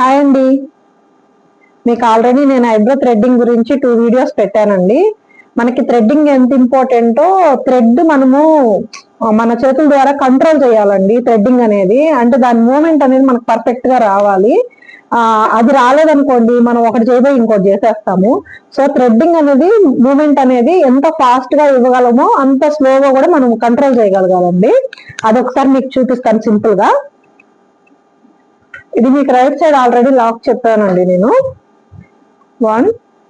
Hi అండి. మీకు already నేను ఐబ్రో థ్రెడ్డింగ్ గురించి 2 వీడియోస్ పెట్టానండి. మనకి థ్రెడ్డింగ్ ఎంత ఇంపార్టెంటో థ్రెడ్ మనము మన చేతుల ద్వారా కంట్రోల్ చేయాలండి. థ్రెడ్డింగ్ అనేది అంటే దాని మూమెంట్ అనేది మనకు పర్ఫెక్ట్ గా రావాలి. అది రాలేదనుకోండి మనం ఒకటి చేయబోయి ఇంకోటి చేసేస్తాము. సో థ్రెడ్డింగ్ అనేది మూమెంట్ అనేది ఎంత ఫాస్ట్ గా ఇవ్వగలమో అంత స్లోగా కూడా మనం కంట్రోల్ చేయగలగాలండి. అదొకసారి మీకు చూపిస్తాను సింపుల్ గా. ఇది మీకు రైట్ సైడ్ ఆల్రెడీ లాక్ చెప్పానండి నేను. 1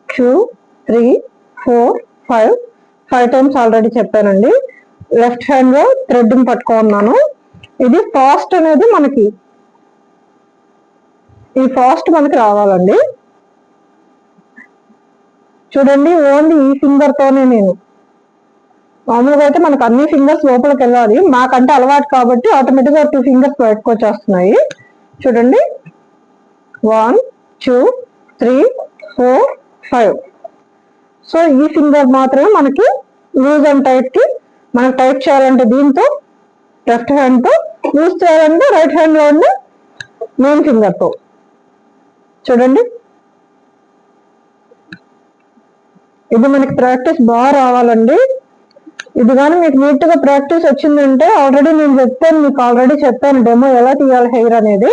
2 3 4 5 టైమ్స్ ఆల్రెడీ చెప్పానండి. లెఫ్ట్ హ్యాండ్ లో థ్రెడ్ని పట్టుకున్నాను. ఇది ఫాస్ట్ అనేది మనకి రావాలండి. చూడండి, ఓన్లీ ఈ ఫింగర్ తోనే నేను మామూలుగా అయితే మనకు అన్ని ఫింగర్స్ లోపలికి వెళ్ళాలి. మాకంటే అలవాటు కాబట్టి ఆటోమేటిక్ గా 2 ఫింగర్స్ బయటకు వచ్చేస్తున్నాయి. చూడండి, 1 2 3 4 5. సో ఈ ఫింగర్ మాత్రమే మనకి లూజ్ అండ్ టైట్ కి మనకు టైట్ చేయాలంటే దీంతో లెఫ్ట్ హ్యాండ్ తో, లూజ్ చేయాలంటే రైట్ హ్యాండ్ లో ఉండే మెయిన్ ఫింగర్ తో. చూడండి, ఇది మనకి ప్రాక్టీస్ బాగా రావాలండి. ఇది కానీ మీకు నీట్ గా ప్రాక్టీస్ వచ్చిందంటే ఆల్రెడీ నేను చెప్పాను డెమో ఎలా తీయాలి హెయిర్ అనేది.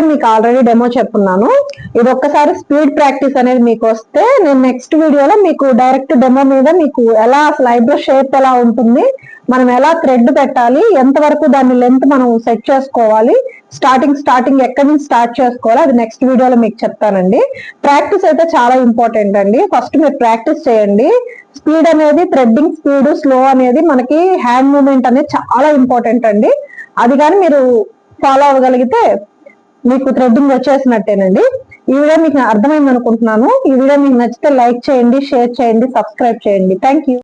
మీకు ఆల్రెడీ డెమో చెప్పున్నాను. ఇది ఒక్కసారి స్పీడ్ ప్రాక్టీస్ అనేది మీకు వస్తే నేను నెక్స్ట్ వీడియోలో మీకు డైరెక్ట్ డెమో మీద మీకు ఎలా అసలు ఐబ్రో షేప్ ఎలా ఉంటుంది, మనం ఎలా థ్రెడ్ పెట్టాలి, ఎంతవరకు దాని లెంత్ మనం సెట్ చేసుకోవాలి, స్టార్టింగ్ ఎక్కడి నుంచి స్టార్ట్ చేసుకోవాలి, అది నెక్స్ట్ వీడియోలో మీకు చెప్తానండి. ప్రాక్టీస్ అయితే చాలా ఇంపార్టెంట్ అండి. ఫస్ట్ మీరు ప్రాక్టీస్ చేయండి. స్పీడ్ అనేది థ్రెడ్డింగ్ స్పీడ్ స్లో అనేది మనకి హ్యాండ్ మూవ్మెంట్ అనేది చాలా ఇంపార్టెంట్ అండి. అది కానీ మీరు ఫాలో అవ్వగలిగితే మీకు థ్రెడ్డింగ్ వచ్చేసినట్టేనండి. ఈ వీడియో మీకు అర్థమైంది అనుకుంటున్నాను. ఈ వీడియో మీకు నచ్చితే లైక్ చేయండి, షేర్ చేయండి, సబ్స్క్రైబ్ చేయండి. Thank you.